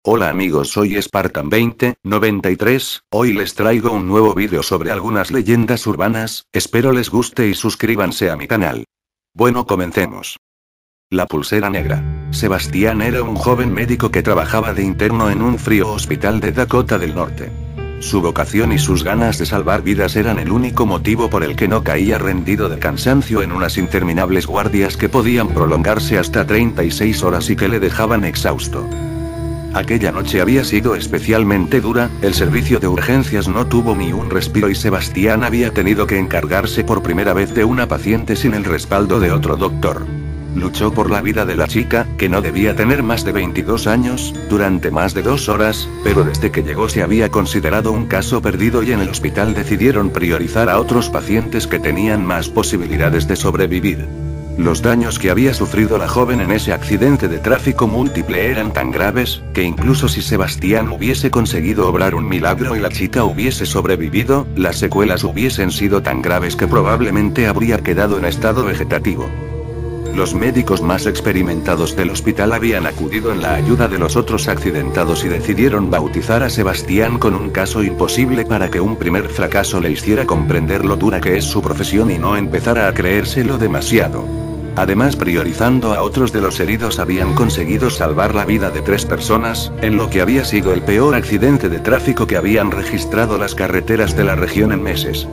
Hola amigos, soy Spartan2093, hoy les traigo un nuevo vídeo sobre algunas leyendas urbanas, espero les guste y suscríbanse a mi canal. Bueno, comencemos. La pulsera negra. Sebastián era un joven médico que trabajaba de interno en un frío hospital de Dakota del Norte. Su vocación y sus ganas de salvar vidas eran el único motivo por el que no caía rendido de cansancio en unas interminables guardias que podían prolongarse hasta 36 horas y que le dejaban exhausto. Aquella noche había sido especialmente dura, el servicio de urgencias no tuvo ni un respiro y Sebastián había tenido que encargarse por primera vez de una paciente sin el respaldo de otro doctor. Luchó por la vida de la chica, que no debía tener más de 22 años, durante más de 2 horas, pero desde que llegó se había considerado un caso perdido y en el hospital decidieron priorizar a otros pacientes que tenían más posibilidades de sobrevivir. Los daños que había sufrido la joven en ese accidente de tráfico múltiple eran tan graves, que incluso si Sebastián hubiese conseguido obrar un milagro y la chica hubiese sobrevivido, las secuelas hubiesen sido tan graves que probablemente habría quedado en estado vegetativo. Los médicos más experimentados del hospital habían acudido en la ayuda de los otros accidentados y decidieron bautizar a Sebastián con un caso imposible para que un primer fracaso le hiciera comprender lo dura que es su profesión y no empezara a creérselo demasiado. Además, priorizando a otros de los heridos, habían conseguido salvar la vida de 3 personas, en lo que había sido el peor accidente de tráfico que habían registrado las carreteras de la región en meses.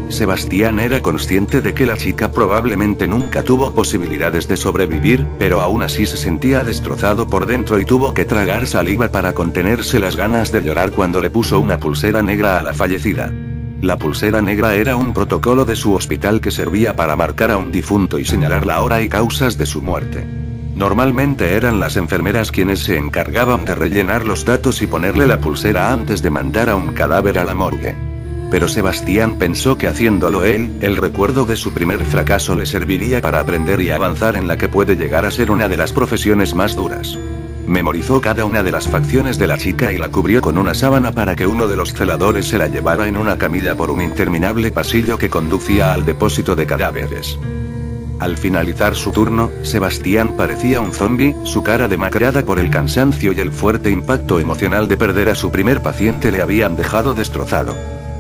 Sebastián era consciente de que la chica probablemente nunca tuvo posibilidades de sobrevivir, pero aún así se sentía destrozado por dentro y tuvo que tragar saliva para contenerse las ganas de llorar cuando le puso una pulsera negra a la fallecida. La pulsera negra era un protocolo de su hospital que servía para marcar a un difunto y señalar la hora y causas de su muerte. Normalmente eran las enfermeras quienes se encargaban de rellenar los datos y ponerle la pulsera antes de mandar a un cadáver a la morgue. Pero Sebastián pensó que haciéndolo él, el recuerdo de su primer fracaso le serviría para aprender y avanzar en la que puede llegar a ser una de las profesiones más duras. Memorizó cada una de las facciones de la chica y la cubrió con una sábana para que uno de los celadores se la llevara en una camilla por un interminable pasillo que conducía al depósito de cadáveres. Al finalizar su turno, Sebastián parecía un zombi, su cara demacrada por el cansancio y el fuerte impacto emocional de perder a su primer paciente le habían dejado destrozado.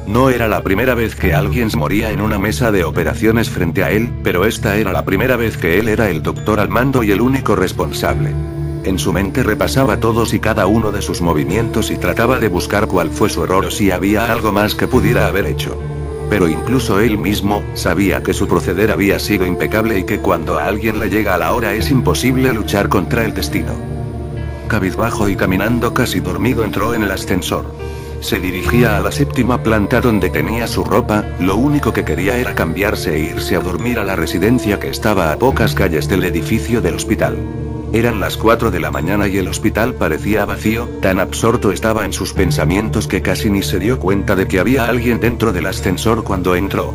No era la primera vez que alguien moría en una mesa de operaciones frente a él, pero esta era la primera vez que él era el doctor al mando y el único responsable. En su mente repasaba todos y cada uno de sus movimientos y trataba de buscar cuál fue su error o si había algo más que pudiera haber hecho. Pero incluso él mismo sabía que su proceder había sido impecable y que cuando a alguien le llega a la hora es imposible luchar contra el destino. Cabizbajo y caminando casi dormido entró en el ascensor. Se dirigía a la 7ª planta donde tenía su ropa, lo único que quería era cambiarse e irse a dormir a la residencia que estaba a pocas calles del edificio del hospital. Eran las 4 de la mañana y el hospital parecía vacío, tan absorto estaba en sus pensamientos que casi ni se dio cuenta de que había alguien dentro del ascensor cuando entró.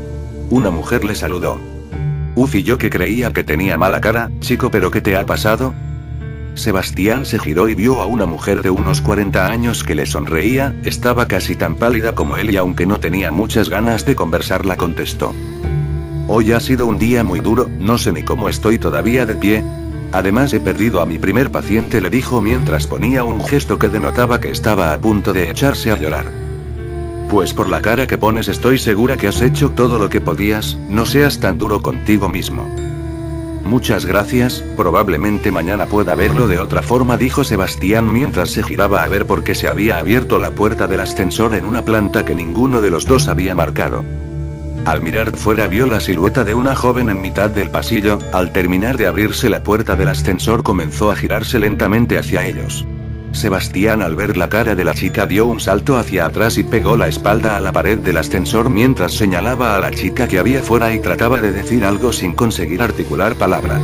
Una mujer le saludó. Y yo que creía que tenía mala cara, chico, ¿pero qué te ha pasado? Sebastián se giró y vio a una mujer de unos 40 años que le sonreía, estaba casi tan pálida como él y aunque no tenía muchas ganas de conversar la contestó. Hoy ha sido un día muy duro, no sé ni cómo estoy todavía de pie. Además he perdido a mi primer paciente, le dijo mientras ponía un gesto que denotaba que estaba a punto de echarse a llorar. Pues por la cara que pones estoy segura que has hecho todo lo que podías, no seas tan duro contigo mismo. Muchas gracias, probablemente mañana pueda verlo de otra forma, dijo Sebastián mientras se giraba a ver por qué se había abierto la puerta del ascensor en una planta que ninguno de los dos había marcado. Al mirar fuera vio la silueta de una joven en mitad del pasillo, al terminar de abrirse la puerta del ascensor comenzó a girarse lentamente hacia ellos. Sebastián al ver la cara de la chica dio un salto hacia atrás y pegó la espalda a la pared del ascensor mientras señalaba a la chica que había fuera y trataba de decir algo sin conseguir articular palabra.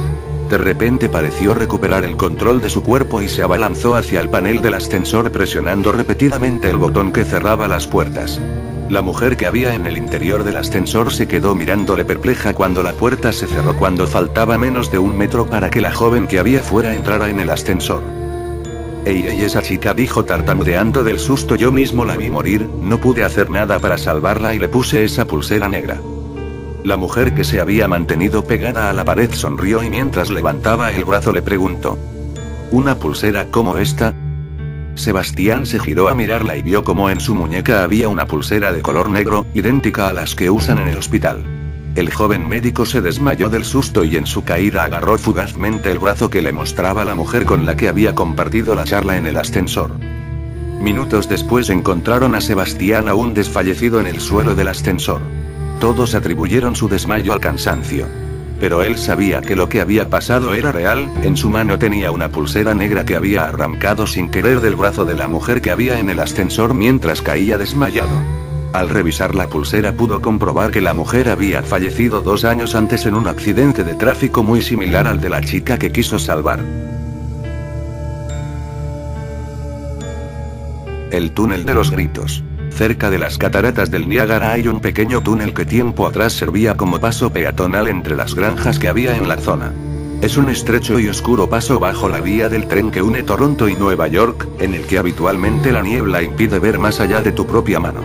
De repente pareció recuperar el control de su cuerpo y se abalanzó hacia el panel del ascensor presionando repetidamente el botón que cerraba las puertas. La mujer que había en el interior del ascensor se quedó mirándole perpleja cuando la puerta se cerró cuando faltaba menos de 1 metro para que la joven que había fuera entrara en el ascensor. Ey, esa chica, dijo tartamudeando del susto, yo mismo la vi morir, no pude hacer nada para salvarla y le puse esa pulsera negra. La mujer que se había mantenido pegada a la pared sonrió y mientras levantaba el brazo le preguntó. ¿Una pulsera como esta? Sebastián se giró a mirarla y vio como en su muñeca había una pulsera de color negro, idéntica a las que usan en el hospital. El joven médico se desmayó del susto y en su caída agarró fugazmente el brazo que le mostraba la mujer con la que había compartido la charla en el ascensor. Minutos después encontraron a Sebastián aún desfallecido en el suelo del ascensor. Todos atribuyeron su desmayo al cansancio. Pero él sabía que lo que había pasado era real, en su mano tenía una pulsera negra que había arrancado sin querer del brazo de la mujer que había en el ascensor mientras caía desmayado. Al revisar la pulsera pudo comprobar que la mujer había fallecido 2 años antes en un accidente de tráfico muy similar al de la chica que quiso salvar. El túnel de los gritos. Cerca de las cataratas del Niágara hay un pequeño túnel que tiempo atrás servía como paso peatonal entre las granjas que había en la zona. Es un estrecho y oscuro paso bajo la vía del tren que une Toronto y Nueva York, en el que habitualmente la niebla impide ver más allá de tu propia mano.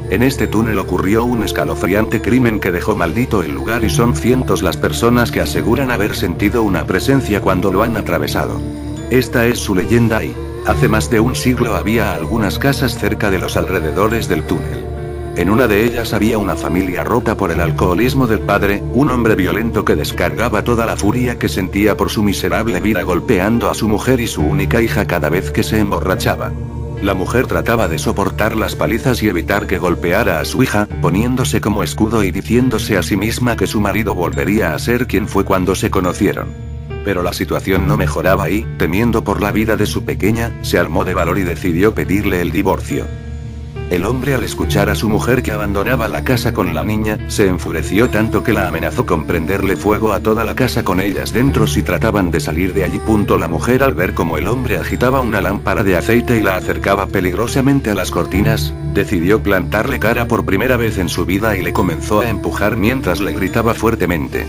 En este túnel ocurrió un escalofriante crimen que dejó maldito el lugar y son cientos las personas que aseguran haber sentido una presencia cuando lo han atravesado. Esta es su leyenda y, hace más de un siglo había algunas casas cerca de los alrededores del túnel. En una de ellas había una familia rota por el alcoholismo del padre, un hombre violento que descargaba toda la furia que sentía por su miserable vida golpeando a su mujer y su única hija cada vez que se emborrachaba. La mujer trataba de soportar las palizas y evitar que golpeara a su hija, poniéndose como escudo y diciéndose a sí misma que su marido volvería a ser quien fue cuando se conocieron. Pero la situación no mejoraba y, temiendo por la vida de su pequeña, se armó de valor y decidió pedirle el divorcio. El hombre, al escuchar a su mujer que abandonaba la casa con la niña, se enfureció tanto que la amenazó con prenderle fuego a toda la casa con ellas dentro si trataban de salir de allí. La mujer, al ver cómo el hombre agitaba una lámpara de aceite y la acercaba peligrosamente a las cortinas, decidió plantarle cara por primera vez en su vida y le comenzó a empujar mientras le gritaba fuertemente.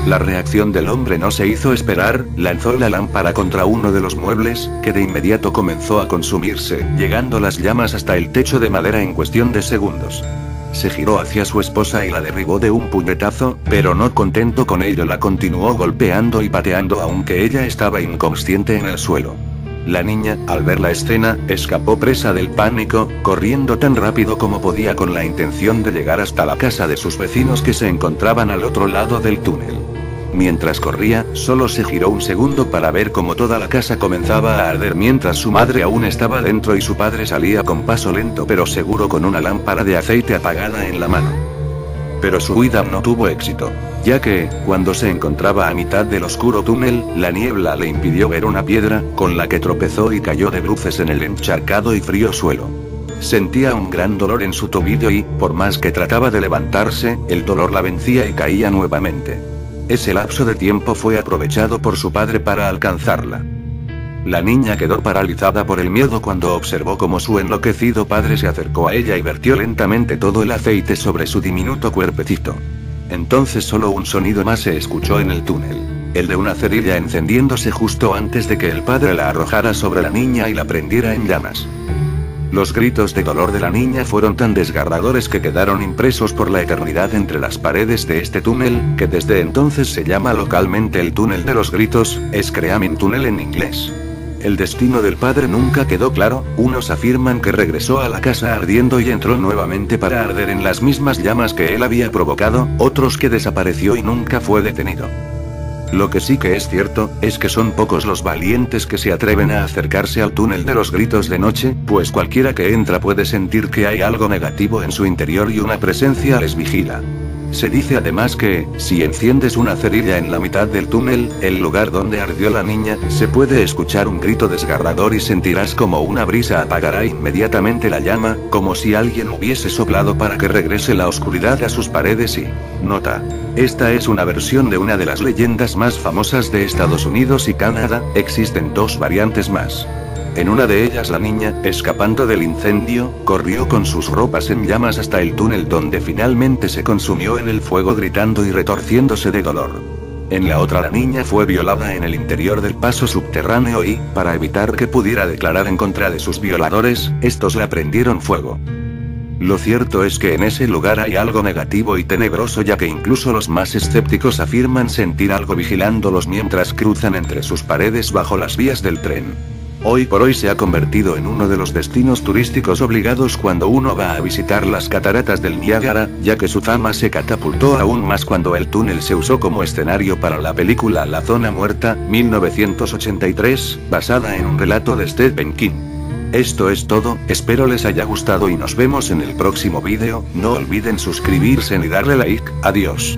La reacción del hombre no se hizo esperar, lanzó la lámpara contra uno de los muebles, que de inmediato comenzó a consumirse, llegando las llamas hasta el techo de madera en cuestión de segundos. Se giró hacia su esposa y la derribó de un puñetazo, pero no contento con ello la continuó golpeando y pateando aunque ella estaba inconsciente en el suelo. La niña, al ver la escena, escapó presa del pánico, corriendo tan rápido como podía con la intención de llegar hasta la casa de sus vecinos que se encontraban al otro lado del túnel. Mientras corría, solo se giró un segundo para ver cómo toda la casa comenzaba a arder mientras su madre aún estaba dentro y su padre salía con paso lento pero seguro con una lámpara de aceite apagada en la mano. Pero su huida no tuvo éxito, ya que, cuando se encontraba a mitad del oscuro túnel, la niebla le impidió ver una piedra, con la que tropezó y cayó de bruces en el encharcado y frío suelo. Sentía un gran dolor en su tobillo y, por más que trataba de levantarse, el dolor la vencía y caía nuevamente. Ese lapso de tiempo fue aprovechado por su padre para alcanzarla. La niña quedó paralizada por el miedo cuando observó cómo su enloquecido padre se acercó a ella y vertió lentamente todo el aceite sobre su diminuto cuerpecito. Entonces solo un sonido más se escuchó en el túnel, el de una cerilla encendiéndose justo antes de que el padre la arrojara sobre la niña y la prendiera en llamas. Los gritos de dolor de la niña fueron tan desgarradores que quedaron impresos por la eternidad entre las paredes de este túnel, que desde entonces se llama localmente el túnel de los gritos, Screaming Tunnel en inglés. El destino del padre nunca quedó claro, unos afirman que regresó a la casa ardiendo y entró nuevamente para arder en las mismas llamas que él había provocado, otros que desapareció y nunca fue detenido. Lo que sí que es cierto, es que son pocos los valientes que se atreven a acercarse al túnel de los gritos de noche, pues cualquiera que entra puede sentir que hay algo negativo en su interior y una presencia les vigila. Se dice además que, si enciendes una cerilla en la mitad del túnel, el lugar donde ardió la niña, se puede escuchar un grito desgarrador y sentirás como una brisa apagará inmediatamente la llama, como si alguien hubiese soplado para que regrese la oscuridad a sus paredes y... Nota. Esta es una versión de una de las leyendas más famosas de Estados Unidos y Canadá, existen 2 variantes más. En una de ellas la niña, escapando del incendio, corrió con sus ropas en llamas hasta el túnel donde finalmente se consumió en el fuego gritando y retorciéndose de dolor. En la otra la niña fue violada en el interior del paso subterráneo y, para evitar que pudiera declarar en contra de sus violadores, estos la prendieron fuego. Lo cierto es que en ese lugar hay algo negativo y tenebroso ya que incluso los más escépticos afirman sentir algo vigilándolos mientras cruzan entre sus paredes bajo las vías del tren. Hoy por hoy se ha convertido en uno de los destinos turísticos obligados cuando uno va a visitar las cataratas del Niágara, ya que su fama se catapultó aún más cuando el túnel se usó como escenario para la película La Zona Muerta, 1983, basada en un relato de Stephen King. Esto es todo, espero les haya gustado y nos vemos en el próximo vídeo, no olviden suscribirse ni darle like, adiós.